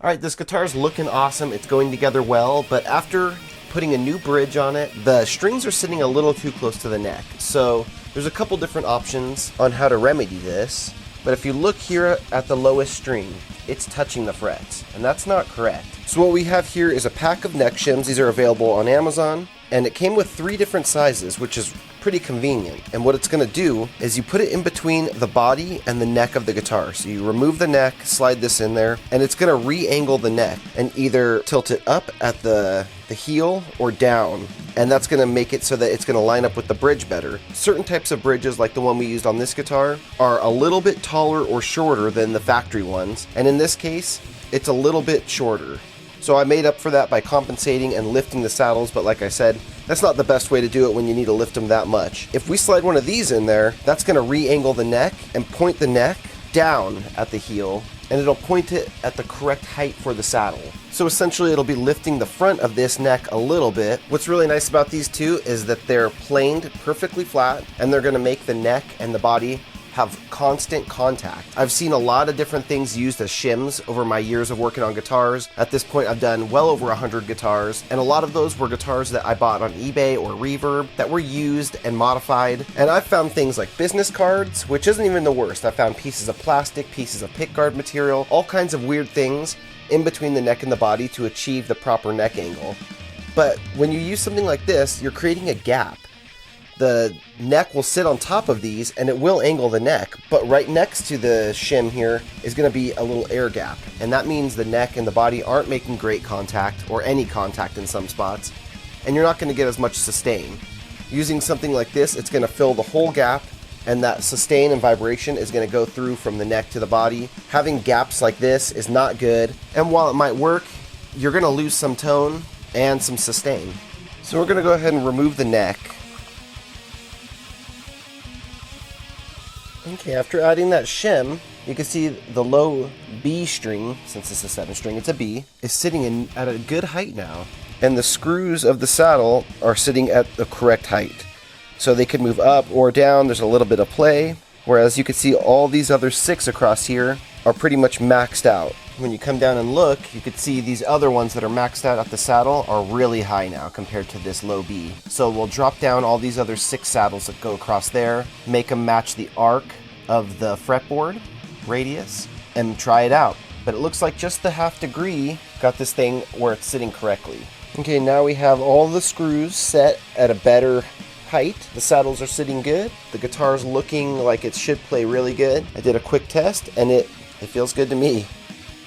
Alright, this guitar is looking awesome, it's going together well, but after putting a new bridge on it, the strings are sitting a little too close to the neck. So there's a couple different options on how to remedy this, but if you look here at the lowest string, it's touching the frets, and that's not correct. So what we have here is a pack of neck shims. These are available on Amazon, and it came with 3 different sizes, which is pretty convenient. And what it's going to do is you put it in between the body and the neck of the guitar. So you remove the neck, slide this in there, and it's going to re-angle the neck and either tilt it up at the heel or down. And that's going to make it so that it's going to line up with the bridge better. Certain types of bridges, like the one we used on this guitar, are a little bit taller or shorter than the factory ones. And in this case, it's a little bit shorter. So I made up for that by compensating and lifting the saddles, but like I said, that's not the best way to do it when you need to lift them that much. If we slide one of these in there, that's going to re-angle the neck and point the neck down at the heel, and it'll point it at the correct height for the saddle. So essentially it'll be lifting the front of this neck a little bit. What's really nice about these two is that they're planed perfectly flat, and they're going to make the neck and the body have constant contact. I've seen a lot of different things used as shims over my years of working on guitars. At this point, I've done well over 100 guitars, and a lot of those were guitars that I bought on eBay or Reverb that were used and modified. And I've found things like business cards, which isn't even the worst. I found pieces of plastic, pieces of pickguard material, all kinds of weird things in between the neck and the body to achieve the proper neck angle. But when you use something like this, you're creating a gap. The neck will sit on top of these and it will angle the neck, but right next to the shim here is going to be a little air gap, and that means the neck and the body aren't making great contact, or any contact in some spots, and you're not going to get as much sustain. Using something like this, it's going to fill the whole gap, and that sustain and vibration is going to go through from the neck to the body. Having gaps like this is not good, and while it might work, you're going to lose some tone and some sustain. So we're going to go ahead and remove the neck. Okay, after adding that shim, you can see the low B string, since it's a 7 string, it's a B, is sitting at a good height now. And the screws of the saddle are sitting at the correct height. So they could move up or down, there's a little bit of play. Whereas you can see all these other 6 across here are pretty much maxed out. When you come down and look, you could see these other ones that are maxed out at the saddle are really high now compared to this low B. So we'll drop down all these other 6 saddles that go across there, make them match the arc of the fretboard radius, and try it out. But it looks like just the ½ degree got this thing where it's sitting correctly. Okay, now we have all the screws set at a better height. The saddles are sitting good. The guitar's looking like it should play really good. I did a quick test and it feels good to me.